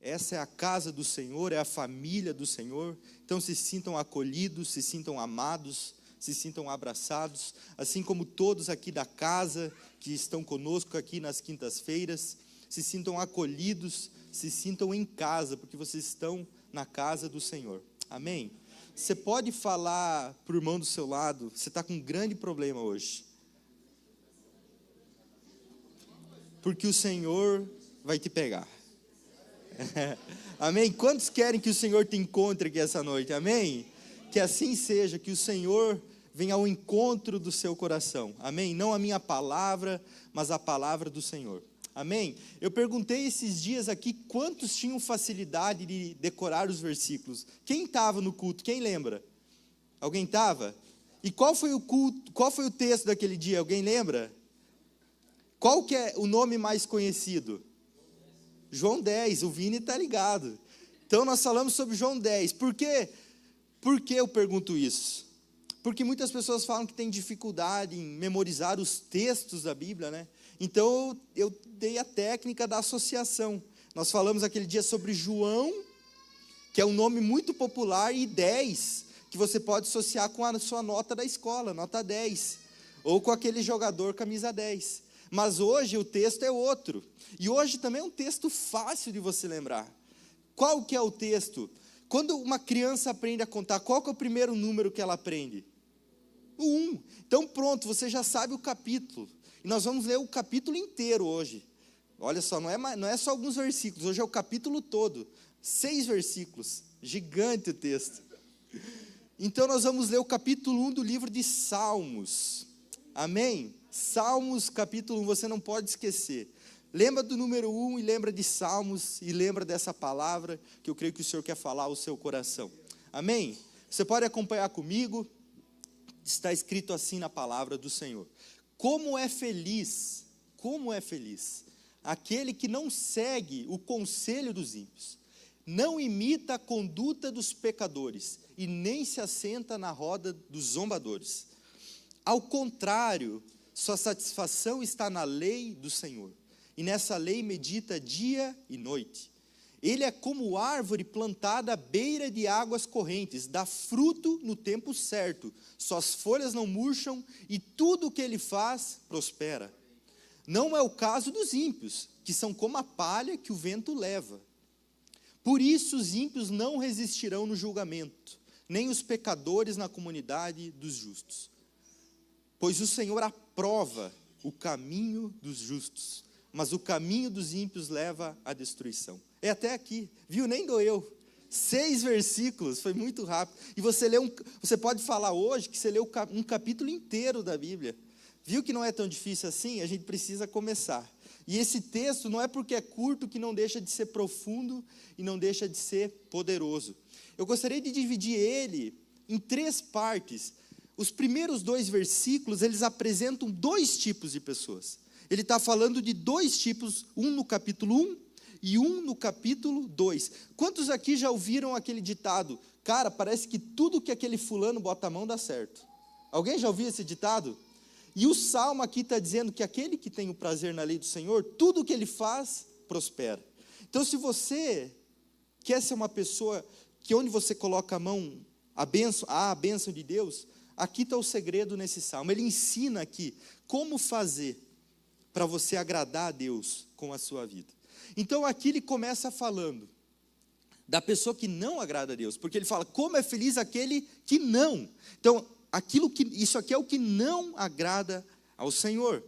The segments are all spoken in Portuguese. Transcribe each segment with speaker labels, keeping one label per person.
Speaker 1: Essa é a casa do Senhor, é a família do Senhor. Então se sintam acolhidos, se sintam amados, se sintam abraçados, assim como todos aqui da casa que estão conosco aqui nas quintas-feiras, se sintam acolhidos, se sintam em casa, porque vocês estão na casa do Senhor. Amém? Você pode falar para o irmão do seu lado, você está com um grande problema hoje, porque o Senhor vai te pegar. Amém? Quantos querem que o Senhor te encontre aqui essa noite? Amém? Que assim seja, que o Senhor venha ao encontro do seu coração. Amém? Não a minha palavra, mas a palavra do Senhor. Amém? Eu perguntei esses dias aqui quantos tinham facilidade de decorar os versículos. Quem estava no culto? Quem lembra? Alguém estava? E qual foi o culto? Qual foi o texto daquele dia? Alguém lembra? Qual que é o nome mais conhecido? João 10, o Vini está ligado. Então nós falamos sobre João 10. Por quê? Por que eu pergunto isso? Porque muitas pessoas falam que têm dificuldade em memorizar os textos da Bíblia, né? Então eu dei a técnica da associação. Nós falamos aquele dia sobre João, que é um nome muito popular, e 10, que você pode associar com a sua nota da escola, nota 10, ou com aquele jogador camisa 10. Mas hoje o texto é outro. E hoje também é um texto fácil de você lembrar. Qual que é o texto? Quando uma criança aprende a contar, qual que é o primeiro número que ela aprende? O 1. Então pronto, você já sabe o capítulo. E nós vamos ler o capítulo inteiro hoje. Olha só, não é só alguns versículos, hoje é o capítulo todo. 6 versículos, gigante o texto. Então nós vamos ler o capítulo 1 do livro de Salmos. Amém? Salmos capítulo 1, você não pode esquecer. Lembra do número 1 e lembra de Salmos e lembra dessa palavra que eu creio que o Senhor quer falar ao seu coração. Amém? Você pode acompanhar comigo, está escrito assim na palavra do Senhor. Como é feliz aquele que não segue o conselho dos ímpios, não imita a conduta dos pecadores e nem se assenta na roda dos zombadores. Ao contrário, sua satisfação está na lei do Senhor, e nessa lei medita dia e noite. Ele é como árvore plantada à beira de águas correntes, dá fruto no tempo certo, suas folhas não murcham, e tudo o que ele faz prospera. Não é o caso dos ímpios, que são como a palha que o vento leva. Por isso os ímpios não resistirão no julgamento, nem os pecadores na comunidade dos justos. Pois o Senhor aprova o caminho dos justos, mas o caminho dos ímpios leva à destruição. É até aqui, viu? Nem doeu. 6 versículos, foi muito rápido. E você pode falar hoje que você leu um capítulo inteiro da Bíblia. Viu que não é tão difícil assim? A gente precisa começar. E esse texto não é porque é curto que não deixa de ser profundo e não deixa de ser poderoso. Eu gostaria de dividir ele em 3 partes. Os primeiros 2 versículos, eles apresentam 2 tipos de pessoas. Ele está falando de 2 tipos, um no capítulo 1 e um no capítulo 2. Quantos aqui já ouviram aquele ditado? Cara, parece que tudo que aquele fulano bota a mão dá certo. Alguém já ouviu esse ditado? E o Salmo aqui está dizendo que aquele que tem o prazer na lei do Senhor, tudo que ele faz, prospera. Então, se você quer ser uma pessoa que onde você coloca a mão, a bênção de Deus, aqui está o segredo nesse Salmo. Ele ensina aqui como fazer para você agradar a Deus com a sua vida. Então, aqui ele começa falando da pessoa que não agrada a Deus, porque ele fala, como é feliz aquele que não. Então, isso aqui é o que não agrada ao Senhor.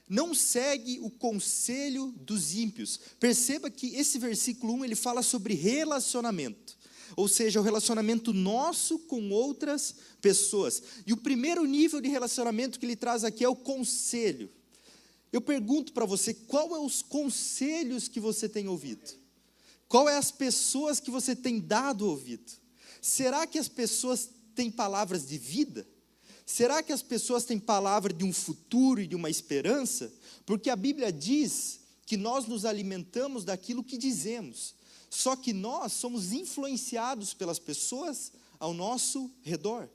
Speaker 1: Não segue o conselho dos ímpios. Perceba que esse versículo 1, ele fala sobre relacionamento. Ou seja, o relacionamento nosso com outras pessoas. E o primeiro nível de relacionamento que ele traz aqui é o conselho. Eu pergunto para você, qual é os conselhos que você tem ouvido? Qual é as pessoas que você tem dado ouvido? Será que as pessoas têm palavras de vida? Será que as pessoas têm palavra de um futuro e de uma esperança? Porque a Bíblia diz que nós nos alimentamos daquilo que dizemos. Só que nós somos influenciados pelas pessoas ao nosso redor.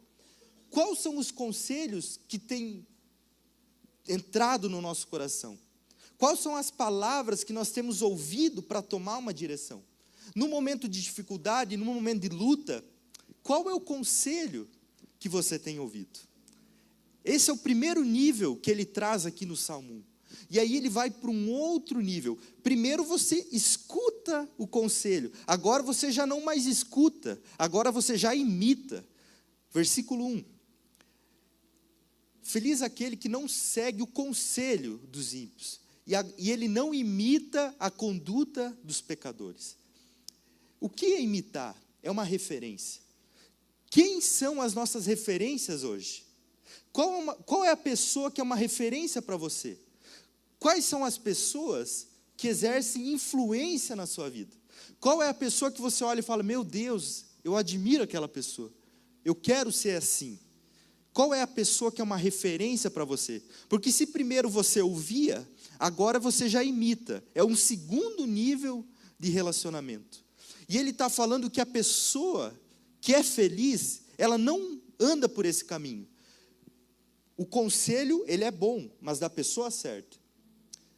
Speaker 1: Quais são os conselhos que têm entrado no nosso coração? Quais são as palavras que nós temos ouvido para tomar uma direção? no momento de dificuldade, no momento de luta, qual é o conselho que você tem ouvido? Esse é o primeiro nível que ele traz aqui no Salmo 1. E aí ele vai para um outro nível. Primeiro você escuta o conselho. Agora você já não mais escuta. Agora você já imita. Versículo 1. Feliz aquele que não segue o conselho dos ímpios. E ele não imita a conduta dos pecadores. O que é imitar? É uma referência. Quem são as nossas referências hoje? Qual é a pessoa que é uma referência para você? Quais são as pessoas que exercem influência na sua vida? Qual é a pessoa que você olha e fala, meu Deus, eu admiro aquela pessoa, eu quero ser assim? Qual é a pessoa que é uma referência para você? Porque se primeiro você ouvia, agora você já imita. É um segundo nível de relacionamento. E ele está falando que a pessoa que é feliz, ela não anda por esse caminho. O conselho, ele é bom, mas da pessoa certa.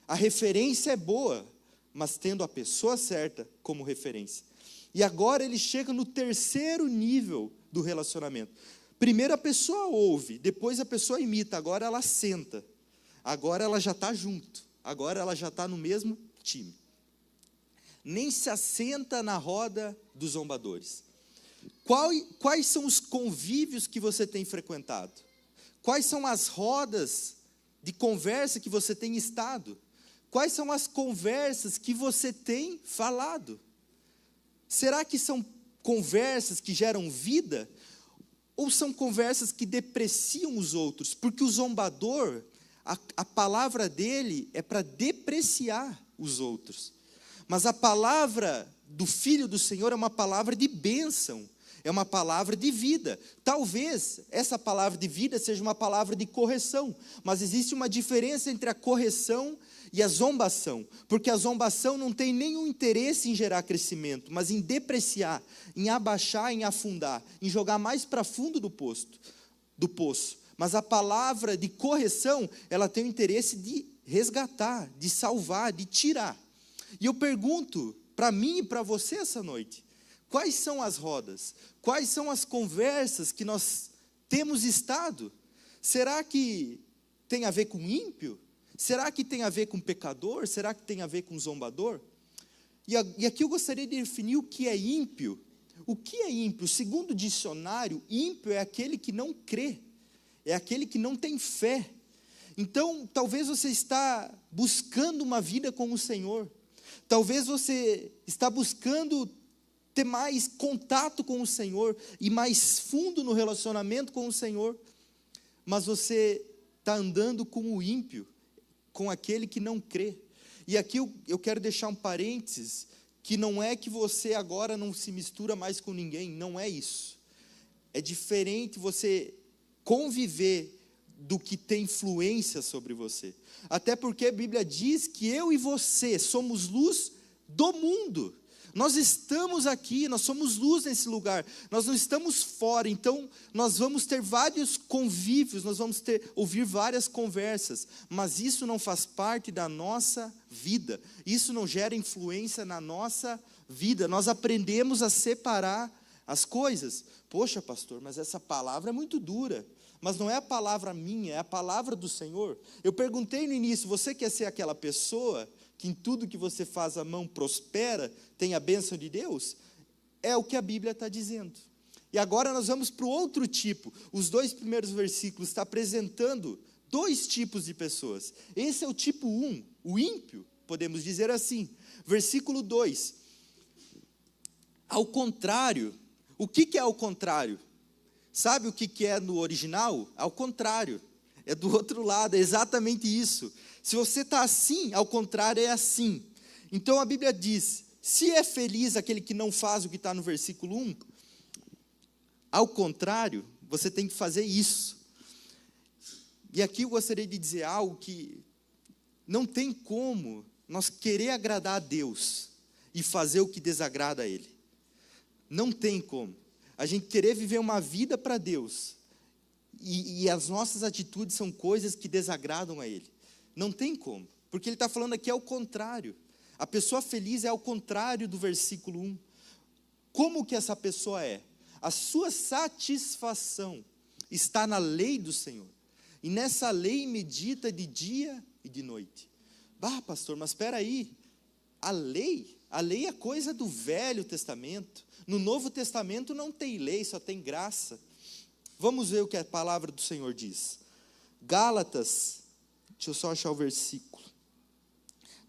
Speaker 1: A referência é boa, mas tendo a pessoa certa como referência. E agora ele chega no terceiro nível do relacionamento. Primeiro a pessoa ouve, depois a pessoa imita, agora ela senta. Agora ela já está junto, agora ela já está no mesmo time. Nem se assenta na roda dos zombadores. Quais são os convívios que você tem frequentado? Quais são as rodas de conversa que você tem estado? Quais são as conversas que você tem falado? Será que são conversas que geram vida? Ou são conversas que depreciam os outros? Porque o zombador, a palavra dele é para depreciar os outros. Mas a palavra do Filho do Senhor é uma palavra de bênção. É uma palavra de vida. Talvez essa palavra de vida seja uma palavra de correção, mas existe uma diferença entre a correção e a zombação, porque a zombação não tem nenhum interesse em gerar crescimento, mas em depreciar, em abaixar, em afundar, em jogar mais para fundo do poço. Mas a palavra de correção, ela tem o interesse de resgatar, de salvar, de tirar. E eu pergunto para mim e para você essa noite, quais são as rodas? Quais são as conversas que nós temos estado? Será que tem a ver com ímpio? Será que tem a ver com pecador? Será que tem a ver com zombador? E aqui eu gostaria de definir o que é ímpio. O que é ímpio? Segundo o dicionário, ímpio é aquele que não crê, é aquele que não tem fé. Então, talvez você está buscando uma vida com o Senhor. Talvez você está buscando ter mais contato com o Senhor e mais fundo no relacionamento com o Senhor, mas você está andando com o ímpio, com aquele que não crê. E aqui eu quero deixar um parênteses, que não é que você agora não se mistura mais com ninguém, não é isso. É diferente você conviver do que tem influência sobre você. Até porque a Bíblia diz que eu e você somos luz do mundo. Nós estamos aqui, nós somos luz nesse lugar, nós não estamos fora, então nós vamos ter vários convívios, nós vamos ouvir várias conversas, mas isso não faz parte da nossa vida, isso não gera influência na nossa vida, nós aprendemos a separar as coisas. Poxa, pastor, mas essa palavra é muito dura, mas não é a palavra minha, é a palavra do Senhor. Eu perguntei no início, você quer ser aquela pessoa que em tudo que você faz a mão prospera, tem a bênção de Deus? É o que a Bíblia está dizendo. E agora nós vamos para o outro tipo. Os 2 primeiros versículos estão apresentando 2 tipos de pessoas. Esse é o tipo 1, o ímpio, podemos dizer assim. Versículo 2. Ao contrário, o que é ao contrário? Sabe o que é no original? Ao contrário, é do outro lado, é exatamente isso. Se você está assim, ao contrário é assim. Então a Bíblia diz, se é feliz aquele que não faz o que está no versículo 1, ao contrário, você tem que fazer isso. E aqui eu gostaria de dizer algo que não tem como nós querer agradar a Deus e fazer o que desagrada a Ele. Não tem como. A gente querer viver uma vida para Deus e as nossas atitudes são coisas que desagradam a Ele. Não tem como, porque ele está falando aqui ao contrário. A pessoa feliz é ao contrário do versículo 1. Como que essa pessoa é? A sua satisfação está na lei do Senhor. E nessa lei medita de dia e de noite. Pastor, mas espera aí. A lei é coisa do Velho Testamento. No Novo Testamento não tem lei, só tem graça. Vamos ver o que a palavra do Senhor diz. Gálatas, deixa eu só achar o versículo.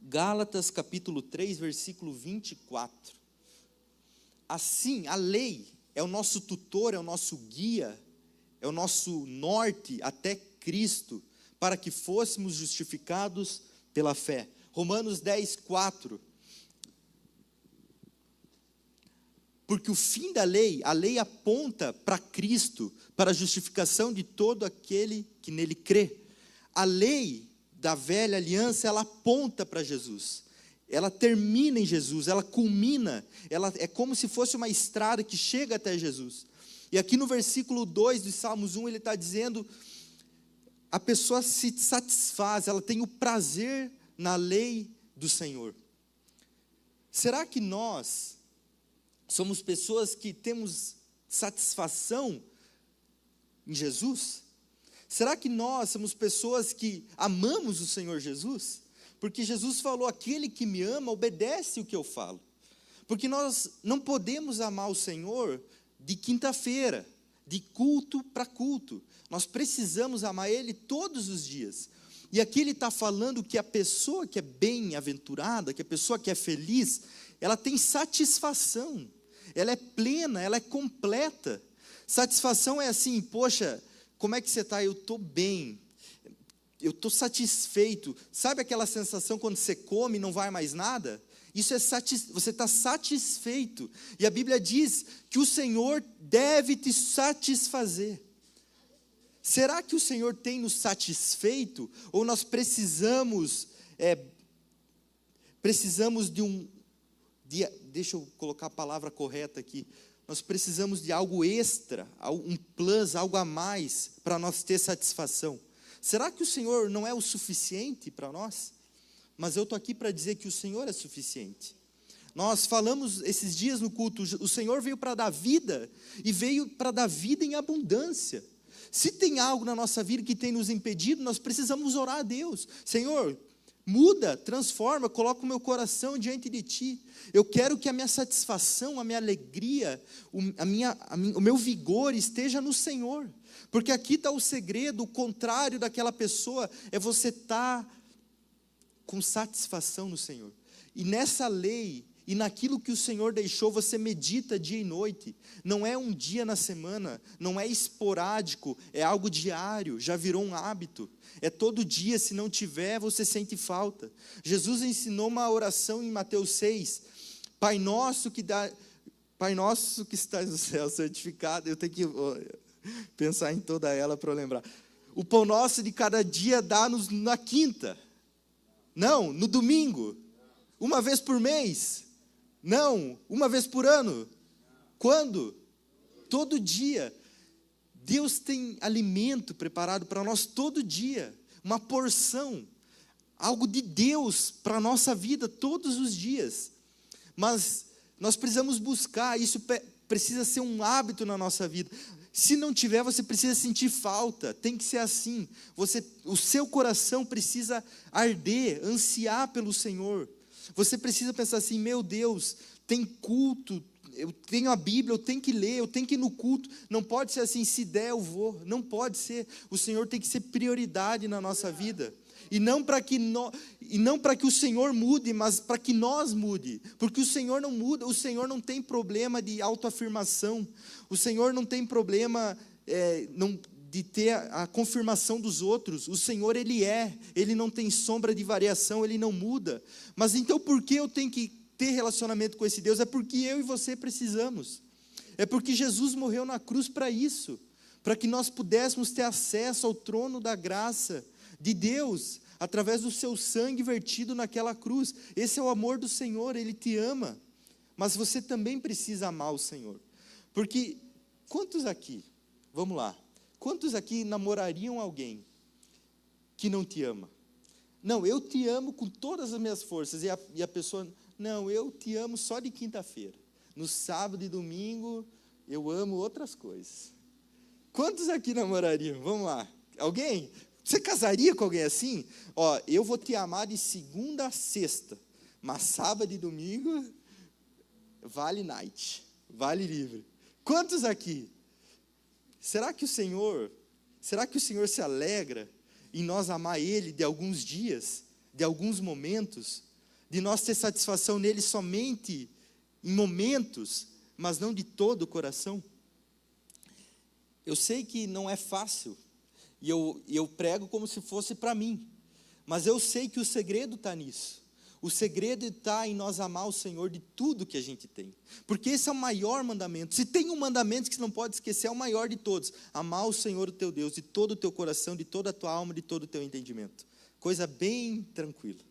Speaker 1: Gálatas capítulo 3, versículo 24. Assim, a lei é o nosso tutor, é o nosso guia, é o nosso norte até Cristo, para que fôssemos justificados pela fé. Romanos 10, 4. Porque o fim da lei, a lei aponta para Cristo, para a justificação de todo aquele que nele crê. A lei da velha aliança, ela aponta para Jesus. Ela termina em Jesus, ela culmina, ela é como se fosse uma estrada que chega até Jesus. E aqui no versículo 2 de Salmos 1, ele está dizendo, a pessoa se satisfaz, ela tem o prazer na lei do Senhor. Será que nós somos pessoas que temos satisfação em Jesus? Será que nós somos pessoas que amamos o Senhor Jesus? Porque Jesus falou, aquele que me ama, obedece o que eu falo. Porque nós não podemos amar o Senhor de quinta-feira, de culto para culto. Nós precisamos amar Ele todos os dias. E aqui ele está falando que a pessoa que é bem-aventurada, que a pessoa que é feliz, ela tem satisfação. Ela é plena, ela é completa. Satisfação é assim, poxa, como é que você está? Eu estou bem, eu estou satisfeito. Sabe aquela sensação quando você come e não vai mais nada? Isso é você está satisfeito. E a Bíblia diz que o Senhor deve te satisfazer. Será que o Senhor tem nos satisfeito? Ou nós precisamos deixa eu colocar a palavra correta aqui, nós precisamos de algo extra, um plus, algo a mais, para nós ter satisfação. Será que o Senhor não é o suficiente para nós? Mas eu estou aqui para dizer que o Senhor é suficiente. Nós falamos esses dias no culto, o Senhor veio para dar vida, e veio para dar vida em abundância. Se tem algo na nossa vida que tem nos impedido, nós precisamos orar a Deus. Senhor, muda, transforma, coloca o meu coração diante de Ti. Eu quero que a minha satisfação, a minha alegria, o meu vigor esteja no Senhor. Porque aqui está o segredo, o contrário daquela pessoa, é você estar com satisfação no Senhor. E nessa lei, e naquilo que o Senhor deixou, você medita dia e noite. Não é um dia na semana, não é esporádico, é algo diário, já virou um hábito. É todo dia, se não tiver, você sente falta. Jesus ensinou uma oração em Mateus 6. Pai nosso que estás no céu, santificado. Eu tenho que pensar em toda ela para eu lembrar. O pão nosso de cada dia dá-nos na quinta. Não, no domingo. Uma vez por mês. Não, uma vez por ano. Quando? Todo dia. Deus tem alimento preparado para nós todo dia, uma porção, algo de Deus para a nossa vida todos os dias. Mas nós precisamos buscar, isso precisa ser um hábito na nossa vida. Se não tiver, você precisa sentir falta, tem que ser assim. O seu coração precisa arder, ansiar pelo Senhor. Você precisa pensar assim, meu Deus, tem culto, eu tenho a Bíblia, eu tenho que ler, eu tenho que ir no culto. Não pode ser assim, se der eu vou. Não pode ser. O Senhor tem que ser prioridade na nossa vida. E não para que o Senhor mude, mas para que nós mude. Porque o Senhor não muda, o Senhor não tem problema de autoafirmação. O Senhor não tem problema de ter a confirmação dos outros. O Senhor, Ele não tem sombra de variação, Ele não muda. Mas então por que eu tenho que ter relacionamento com esse Deus? É porque eu e você precisamos. É porque Jesus morreu na cruz para isso. Para que nós pudéssemos ter acesso ao trono da graça de Deus, através do seu sangue vertido naquela cruz. Esse é o amor do Senhor, Ele te ama. Mas você também precisa amar o Senhor. Porque, quantos aqui, vamos lá, quantos aqui namorariam alguém que não te ama? Não, eu te amo com todas as minhas forças. E a pessoa, não, eu te amo só de quinta-feira. No sábado e domingo, eu amo outras coisas. Quantos aqui namorariam? Vamos lá. Alguém? Você casaria com alguém assim? Ó, eu vou te amar de segunda a sexta, mas sábado e domingo, vale night, vale livre. Quantos aqui? Será que o Senhor se alegra em nós amar Ele de alguns dias, de alguns momentos, de nós ter satisfação nele somente em momentos, mas não de todo o coração? Eu sei que não é fácil, e eu prego como se fosse para mim, mas eu sei que o segredo está nisso. O segredo está em nós amar o Senhor de tudo que a gente tem, porque esse é o maior mandamento. Se tem um mandamento que você não pode esquecer, é o maior de todos: amar o Senhor, o teu Deus, de todo o teu coração, de toda a tua alma, de todo o teu entendimento. Coisa bem tranquila.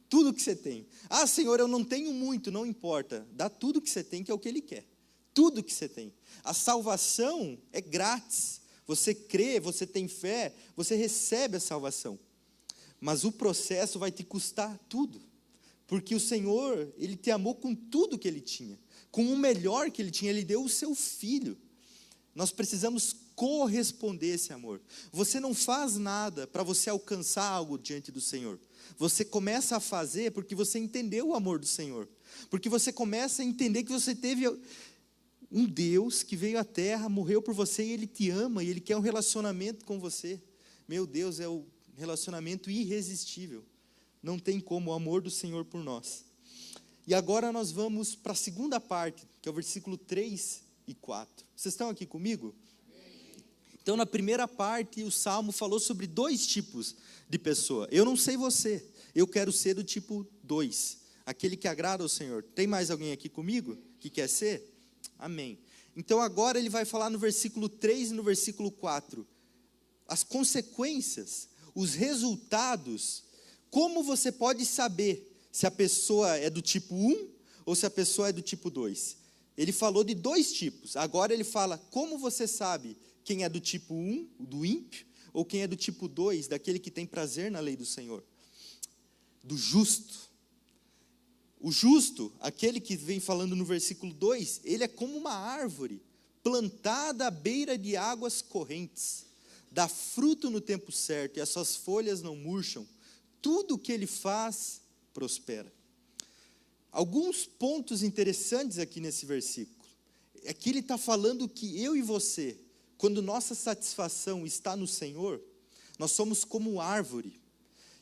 Speaker 1: Tudo que você tem. Ah, Senhor, eu não tenho muito, não importa. Dá tudo que você tem, que é o que Ele quer. Tudo que você tem. A salvação é grátis. Você crê, você tem fé, você recebe a salvação. Mas o processo vai te custar tudo. Porque o Senhor, Ele te amou com tudo que Ele tinha. Com o melhor que Ele tinha, Ele deu o seu Filho. Nós precisamos corresponder a esse amor. Você não faz nada para você alcançar algo diante do Senhor. Você começa a fazer porque você entendeu o amor do Senhor. Porque você começa a entender que você teve um Deus que veio à terra, morreu por você e Ele te ama, e Ele quer um relacionamento com você. Meu Deus, é um relacionamento irresistível. Não tem como o amor do Senhor por nós. E agora nós vamos para a segunda parte, que é o versículo 3 e 4. Vocês estão aqui comigo? Então, na primeira parte, o Salmo falou sobre 2 tipos de pessoa. Eu não sei você, eu quero ser do tipo 2, aquele que agrada ao Senhor. Tem mais alguém aqui comigo que quer ser? Amém. Então, agora ele vai falar no versículo 3 e no versículo 4, as consequências, os resultados. Como você pode saber se a pessoa é do tipo 1 ou se a pessoa é do tipo 2? Ele falou de 2 tipos. Agora ele fala como você sabe quem é do tipo 1, do ímpio, ou quem é do tipo 2, daquele que tem prazer na lei do Senhor. Do justo. O justo, aquele que vem falando no versículo 2, ele é como uma árvore plantada à beira de águas correntes. Dá fruto no tempo certo e as suas folhas não murcham. Tudo o que ele faz, prospera. Alguns pontos interessantes aqui nesse versículo. Aqui ele está falando que eu e você, quando nossa satisfação está no Senhor, nós somos como árvore.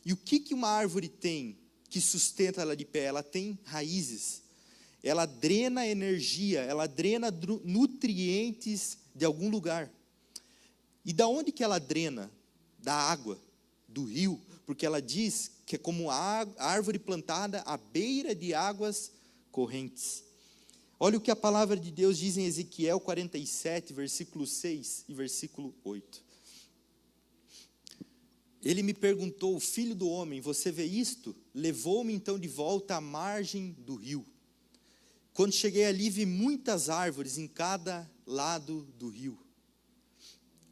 Speaker 1: E o que uma árvore tem que sustenta ela de pé? Ela tem raízes. Ela drena energia, ela drena nutrientes de algum lugar. E da onde que ela drena? Da água, do rio. Porque ela diz que é como a árvore plantada à beira de águas correntes. Olha o que a palavra de Deus diz em Ezequiel 47, versículo 6 e versículo 8. Ele me perguntou: filho do homem, você vê isto? Levou-me então de volta à margem do rio. Quando cheguei ali, vi muitas árvores em cada lado do rio.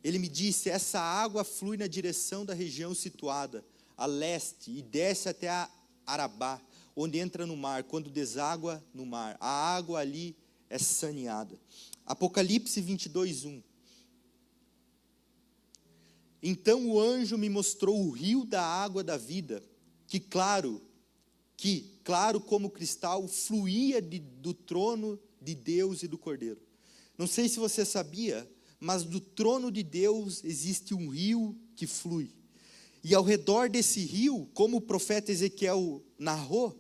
Speaker 1: Ele me disse: essa água flui na direção da região situada a leste e desce até a Arabá, onde entra no mar, quando deságua no mar. A água ali é saneada. Apocalipse 22, 1. Então o anjo me mostrou o rio da água da vida, que claro como cristal, fluía do trono de Deus e do Cordeiro. Não sei se você sabia, mas do trono de Deus existe um rio que flui. E ao redor desse rio, como o profeta Ezequiel narrou,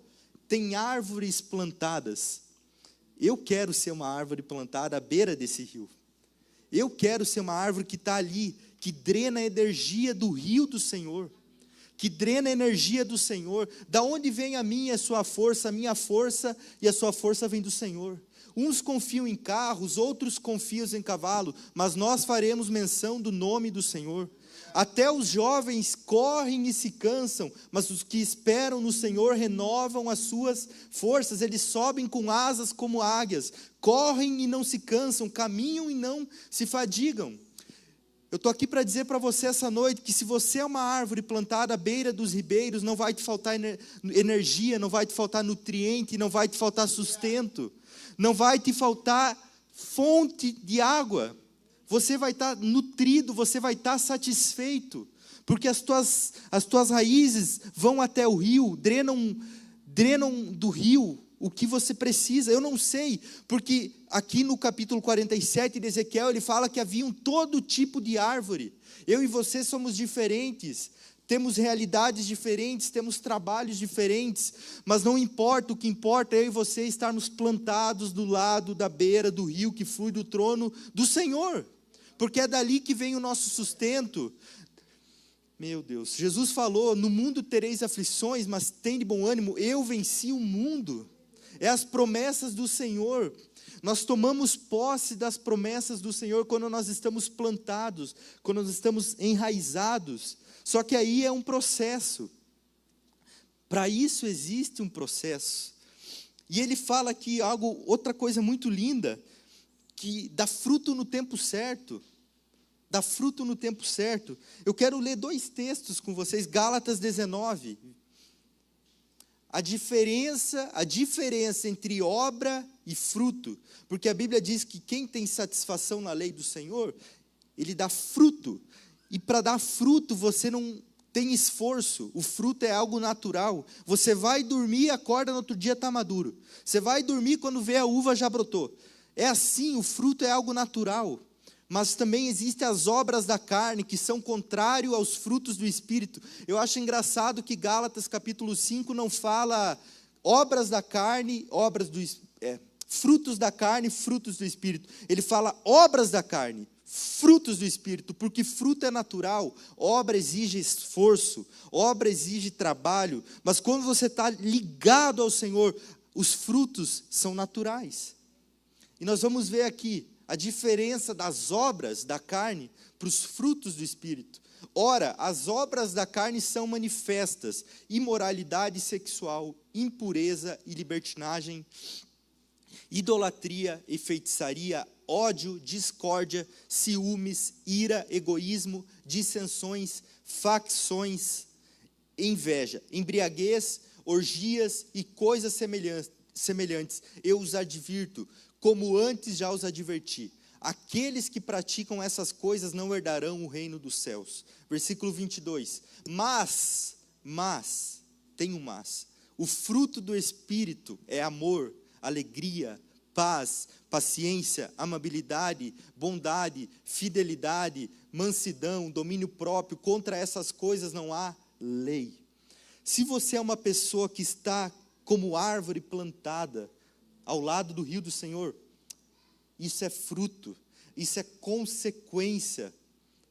Speaker 1: tem árvores plantadas. Eu quero ser uma árvore plantada à beira desse rio. Eu quero ser uma árvore que está ali, que drena a energia do rio do Senhor. Que drena a energia do Senhor. Da onde vem a minha e a sua força? A minha força e a sua força vem do Senhor. Uns confiam em carros, outros confiam em cavalo, mas nós faremos menção do nome do Senhor. Até os jovens correm e se cansam, mas os que esperam no Senhor renovam as suas forças. Eles sobem com asas como águias, correm e não se cansam, caminham e não se fadigam. Eu estou aqui para dizer para você essa noite que se você é uma árvore plantada à beira dos ribeiros, não vai te faltar energia, não vai te faltar nutriente, não vai te faltar sustento, não vai te faltar fonte de água. Você vai estar nutrido, você vai estar satisfeito, porque as tuas raízes vão até o rio, drenam do rio o que você precisa. Eu não sei, porque aqui no capítulo 47 de Ezequiel, ele fala que havia todo tipo de árvore. Eu e você somos diferentes, temos realidades diferentes, temos trabalhos diferentes, mas não importa, o que importa é eu e você estarmos plantados do lado da beira do rio que flui do trono do Senhor, porque é dali que vem o nosso sustento. Meu Deus, Jesus falou, no mundo tereis aflições, mas tem de bom ânimo, eu venci o mundo. É as promessas do Senhor. Nós tomamos posse das promessas do Senhor quando nós estamos plantados, quando nós estamos enraizados. Só que aí é um processo. Para isso existe um processo. E ele fala aqui outra coisa muito linda, que dá fruto no tempo certo. Dá fruto no tempo certo. Eu quero ler 2 textos com vocês, Gálatas 19. A diferença entre obra e fruto, porque a Bíblia diz que quem tem satisfação na lei do Senhor, ele dá fruto, e para dar fruto você não tem esforço, o fruto é algo natural. Você vai dormir e acorda no outro dia está maduro, você vai dormir quando vê a uva já brotou, é assim, o fruto é algo natural. Mas também existem as obras da carne, que são contrárias aos frutos do Espírito. Eu acho engraçado que Gálatas capítulo 5 não fala obras da carne, frutos da carne, frutos do Espírito. Ele fala obras da carne, frutos do Espírito, porque fruto é natural, obra exige esforço, obra exige trabalho, mas quando você está ligado ao Senhor, os frutos são naturais. E nós vamos ver aqui a diferença das obras da carne para os frutos do Espírito. Ora, as obras da carne são manifestas: imoralidade sexual, impureza e libertinagem, idolatria e feitiçaria, ódio, discórdia, ciúmes, ira, egoísmo, dissensões, facções, inveja, embriaguez, orgias e coisas semelhantes. Eu os advirto, como antes já os adverti, aqueles que praticam essas coisas não herdarão o reino dos céus. Versículo 22, mas, tem um mas, o fruto do Espírito é amor, alegria, paz, paciência, amabilidade, bondade, fidelidade, mansidão, domínio próprio. Contra essas coisas não há lei. Se você é uma pessoa que está como árvore plantada ao lado do rio do Senhor, isso é fruto, isso é consequência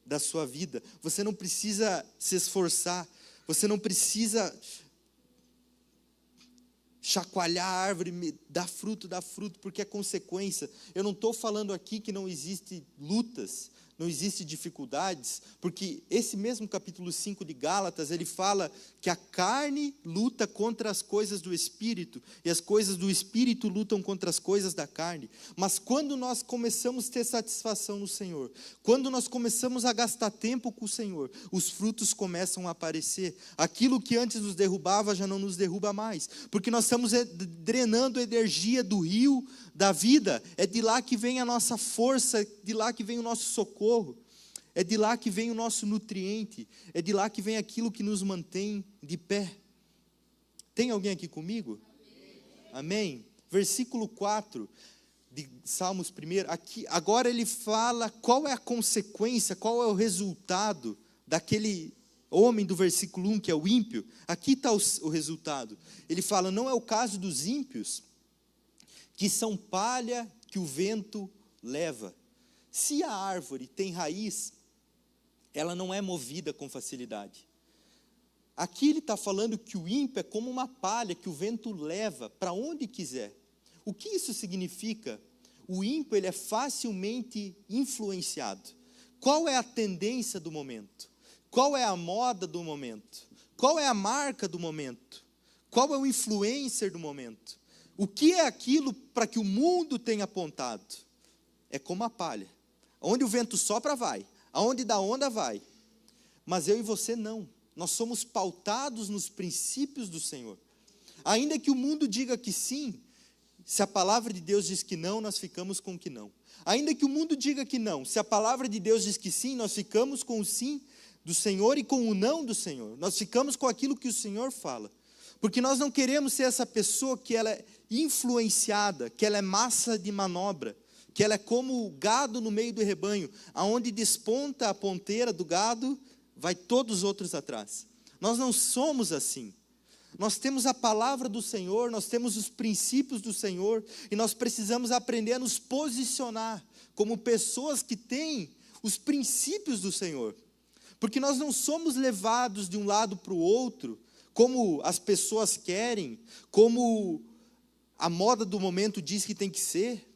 Speaker 1: da sua vida. Você não precisa se esforçar, você não precisa chacoalhar a árvore, dar fruto, porque é consequência. Eu não estou falando aqui que não existe lutas, não existe dificuldades, porque esse mesmo capítulo 5 de Gálatas, ele fala que a carne luta contra as coisas do Espírito, e as coisas do Espírito lutam contra as coisas da carne. Mas quando nós começamos a ter satisfação no Senhor, quando nós começamos a gastar tempo com o Senhor, os frutos começam a aparecer. Aquilo que antes nos derrubava já não nos derruba mais, porque nós estamos drenando a energia do rio da vida. É de lá que vem a nossa força, é de lá que vem o nosso socorro, é de lá que vem o nosso nutriente, é de lá que vem aquilo que nos mantém de pé. Tem alguém aqui comigo? Amém? Versículo 4 de Salmos 1, aqui, agora ele fala qual é a consequência, qual é o resultado daquele homem do versículo 1, que é o ímpio. Aqui está o resultado. Ele fala, não é o caso dos ímpios, que são palha que o vento leva. Se a árvore tem raiz, ela não é movida com facilidade. Aqui ele está falando que o ímpio é como uma palha que o vento leva para onde quiser. O que isso significa? O ímpio, ele é facilmente influenciado. Qual é a tendência do momento? Qual é a moda do momento? Qual é a marca do momento? Qual é o influencer do momento? O que é aquilo para que o mundo tenha apontado? É como a palha. Onde o vento sopra, vai. Aonde dá onda, vai. Mas eu e você não. Nós somos pautados nos princípios do Senhor. Ainda que o mundo diga que sim, se a palavra de Deus diz que não, nós ficamos com o que não. Ainda que o mundo diga que não, se a palavra de Deus diz que sim, nós ficamos com o sim do Senhor e com o não do Senhor. Nós ficamos com aquilo que o Senhor fala. Porque nós não queremos ser essa pessoa que ela é influenciada, que ela é massa de manobra, que ela é como o gado no meio do rebanho, aonde desponta a ponteira do gado, vai todos os outros atrás. Nós não somos assim. Nós temos a palavra do Senhor, nós temos os princípios do Senhor, e nós precisamos aprender a nos posicionar como pessoas que têm os princípios do Senhor. Porque nós não somos levados de um lado para o outro, como as pessoas querem, como a moda do momento diz que tem que ser,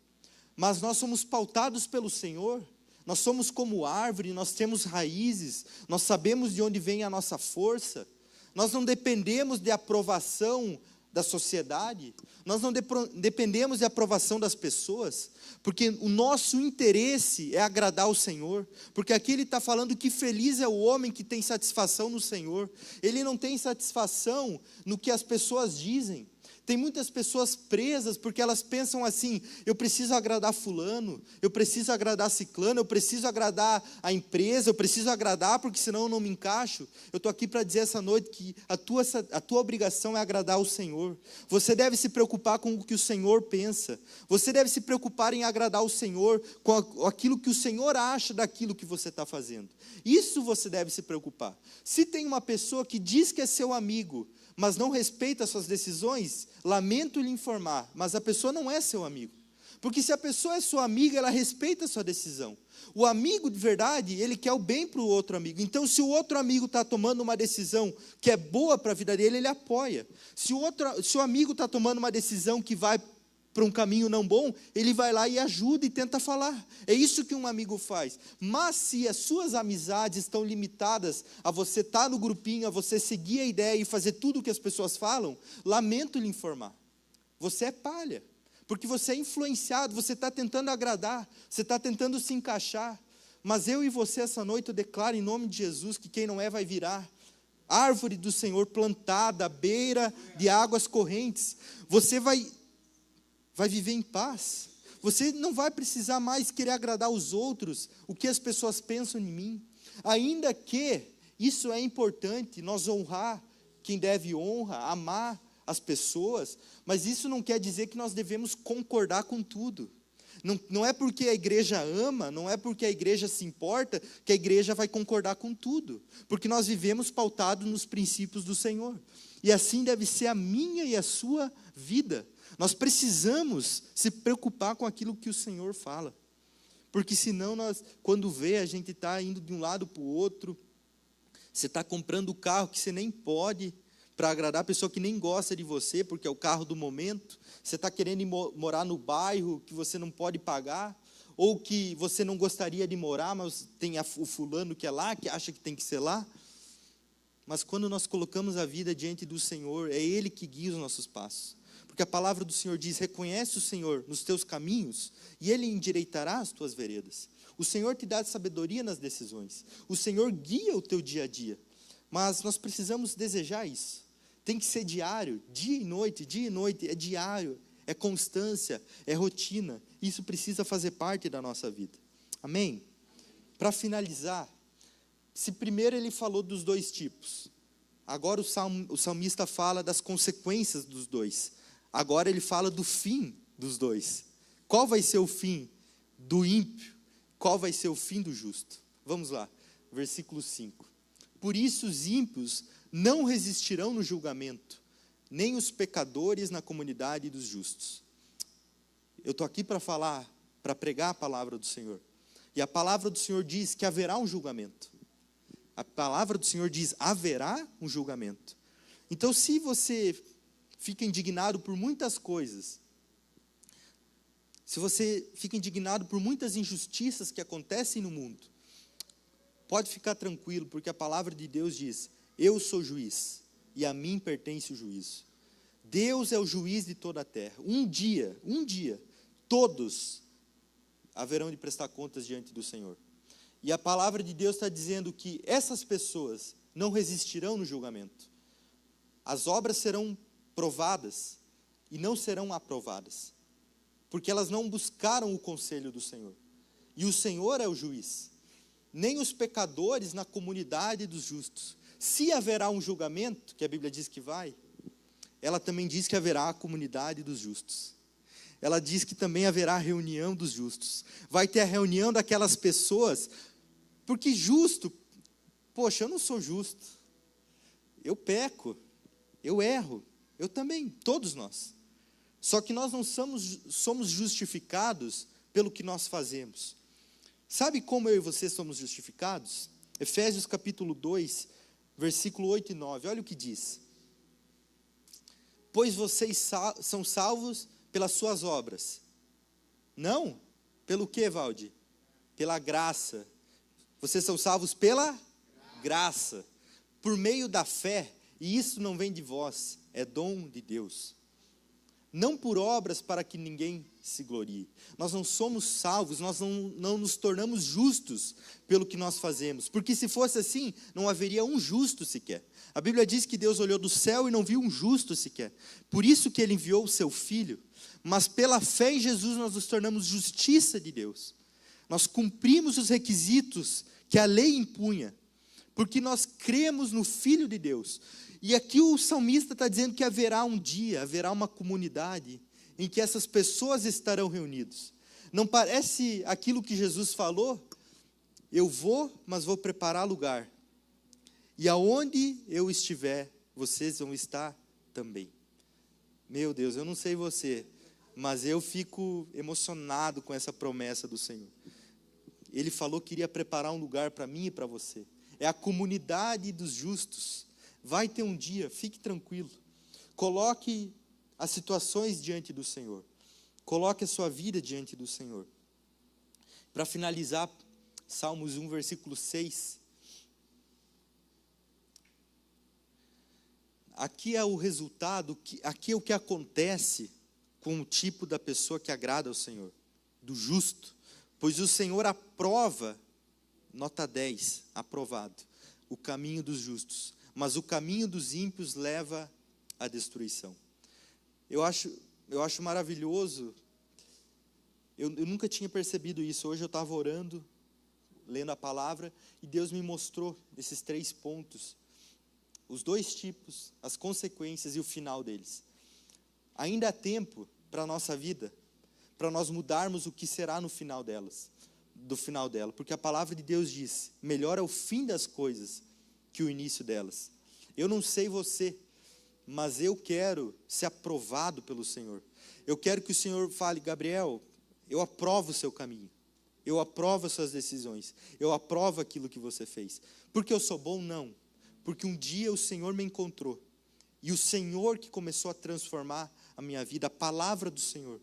Speaker 1: mas nós somos pautados pelo Senhor. Nós somos como árvore, nós temos raízes, nós sabemos de onde vem a nossa força, nós não dependemos de aprovação da sociedade, nós não dependemos de aprovação das pessoas, porque o nosso interesse é agradar o Senhor, porque aqui ele está falando que feliz é o homem que tem satisfação no Senhor, ele não tem satisfação no que as pessoas dizem. Tem muitas pessoas presas porque elas pensam assim: eu preciso agradar fulano, eu preciso agradar ciclano, eu preciso agradar a empresa, eu preciso agradar porque senão eu não me encaixo. Eu estou aqui para dizer essa noite que a tua obrigação é agradar o Senhor. Você deve se preocupar com o que o Senhor pensa. Você deve se preocupar em agradar o Senhor com aquilo que o Senhor acha daquilo que você está fazendo. Isso você deve se preocupar. Se tem uma pessoa que diz que é seu amigo, mas não respeita as suas decisões, lamento lhe informar, mas a pessoa não é seu amigo. Porque se a pessoa é sua amiga, ela respeita a sua decisão. O amigo de verdade, ele quer o bem para o outro amigo. Então, se o outro amigo está tomando uma decisão que é boa para a vida dele, ele apoia. Se o amigo está tomando uma decisão que vai para um caminho não bom, ele vai lá e ajuda e tenta falar. É isso que um amigo faz. Mas se as suas amizades estão limitadas a você estar no grupinho, a você seguir a ideia e fazer tudo o que as pessoas falam, lamento lhe informar. Você é palha. Porque você é influenciado, você está tentando agradar, você está tentando se encaixar. Mas eu e você essa noite, eu declaro em nome de Jesus que quem não é vai virar árvore do Senhor plantada à beira de águas correntes. Você vai viver em paz. Você não vai precisar mais querer agradar os outros, o que as pessoas pensam em mim. Ainda que isso é importante, nós honrar quem deve honra, amar as pessoas, mas isso não quer dizer que nós devemos concordar com tudo. Não é porque a igreja ama, não é porque a igreja se importa, que a igreja vai concordar com tudo. Porque nós vivemos pautados nos princípios do Senhor. E assim deve ser a minha e a sua vida. Nós precisamos se preocupar com aquilo que o Senhor fala. Porque senão, quando vê, a gente está indo de um lado para o outro. Você está comprando o carro que você nem pode, para agradar a pessoa que nem gosta de você, porque é o carro do momento. Você está querendo morar no bairro que você não pode pagar, ou que você não gostaria de morar, mas tem o fulano que é lá, que acha que tem que ser lá. Mas quando nós colocamos a vida diante do Senhor, é Ele que guia os nossos passos. Porque a palavra do Senhor diz: reconhece o Senhor nos teus caminhos, e Ele endireitará as tuas veredas. O Senhor te dá sabedoria nas decisões. O Senhor guia o teu dia a dia. Mas nós precisamos desejar isso. Tem que ser diário, dia e noite, é diário, é constância, é rotina. Isso precisa fazer parte da nossa vida. Amém? Para finalizar, se primeiro ele falou dos dois tipos, agora o salmista fala das consequências dos dois. Agora ele fala do fim dos dois. Qual vai ser o fim do ímpio? Qual vai ser o fim do justo? Vamos lá, versículo 5. Por isso os ímpios não resistirão no julgamento, nem os pecadores na comunidade dos justos. Eu estou aqui para falar, para pregar a palavra do Senhor. E a palavra do Senhor diz que haverá um julgamento. A palavra do Senhor diz: haverá um julgamento. Então, se você fica indignado por muitas coisas, se você fica indignado por muitas injustiças que acontecem no mundo, pode ficar tranquilo, porque a palavra de Deus diz: eu sou juiz, e a mim pertence o juízo. Deus é o juiz de toda a terra. Um dia, todos haverão de prestar contas diante do Senhor. E a palavra de Deus está dizendo que essas pessoas não resistirão no julgamento. As obras serão provadas e não serão aprovadas, porque elas não buscaram o conselho do Senhor. E o Senhor é o juiz. Nem os pecadores na comunidade dos justos. Se haverá um julgamento, que a Bíblia diz que vai, ela também diz que haverá a comunidade dos justos. Ela diz que também haverá a reunião dos justos. Vai ter a reunião daquelas pessoas, porque justo, poxa, eu não sou justo. Eu peco, eu erro, eu também, todos nós. Só que nós não somos justificados pelo que nós fazemos. Sabe como eu e você somos justificados? Efésios capítulo 2, versículo 8 e 9, olha o que diz. Pois vocês são salvos pelas suas obras. Não? Pelo que, Valde? Pela graça. Vocês são salvos pela graça. Por meio da fé. E isso não vem de vós, é dom de Deus. Não por obras para que ninguém se glorie. Nós não somos salvos, nós não nos tornamos justos pelo que nós fazemos. Porque se fosse assim, não haveria um justo sequer. A Bíblia diz que Deus olhou do céu e não viu um justo sequer. Por isso que Ele enviou o Seu Filho. Mas pela fé em Jesus nós nos tornamos justiça de Deus. Nós cumprimos os requisitos que a lei impunha. Porque nós cremos no Filho de Deus. E aqui o salmista está dizendo que haverá um dia, haverá uma comunidade em que essas pessoas estarão reunidas. Não parece aquilo que Jesus falou? Eu vou, mas vou preparar lugar. E aonde eu estiver, vocês vão estar também. Meu Deus, eu não sei você, mas eu fico emocionado com essa promessa do Senhor. Ele falou que iria preparar um lugar para mim e para você. É a comunidade dos justos. Vai ter um dia, fique tranquilo. Coloque as situações diante do Senhor. Coloque a sua vida diante do Senhor. Para finalizar, Salmos 1, versículo 6. Aqui é o resultado, aqui é o que acontece com o tipo da pessoa que agrada ao Senhor, do justo. Pois o Senhor aprova, nota 10, aprovado, o caminho dos justos. Mas o caminho dos ímpios leva à destruição. Eu acho maravilhoso. Eu nunca tinha percebido isso. Hoje eu estava orando, lendo a palavra, e Deus me mostrou esses 3 pontos. Os 2 tipos, as consequências e o final deles. Ainda há tempo para a nossa vida, para nós mudarmos o que será no final dela. Porque a palavra de Deus diz, melhor é o fim das coisas que o início delas. Eu não sei você, mas eu quero ser aprovado pelo Senhor. Eu quero que o Senhor fale, Gabriel, eu aprovo o seu caminho. Eu aprovo as suas decisões. Eu aprovo aquilo que você fez. Porque eu sou bom? Não. Porque um dia o Senhor me encontrou. E o Senhor que começou a transformar a minha vida, a palavra do Senhor.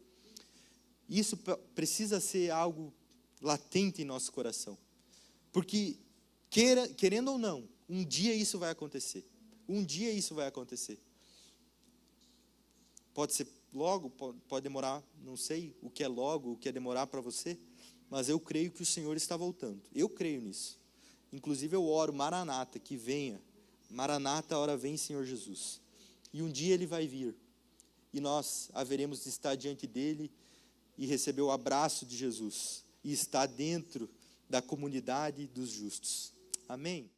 Speaker 1: Isso precisa ser algo latente em nosso coração. Porque, querendo ou não, um dia isso vai acontecer. Um dia isso vai acontecer. Pode ser logo, pode demorar, não sei o que é logo, o que é demorar para você, mas eu creio que o Senhor está voltando. Eu creio nisso. Inclusive eu oro, Maranata, que venha. Maranata, a hora vem, Senhor Jesus. E um dia Ele vai vir. E nós haveremos de estar diante dEle e receber o abraço de Jesus. E estar dentro da comunidade dos justos. Amém?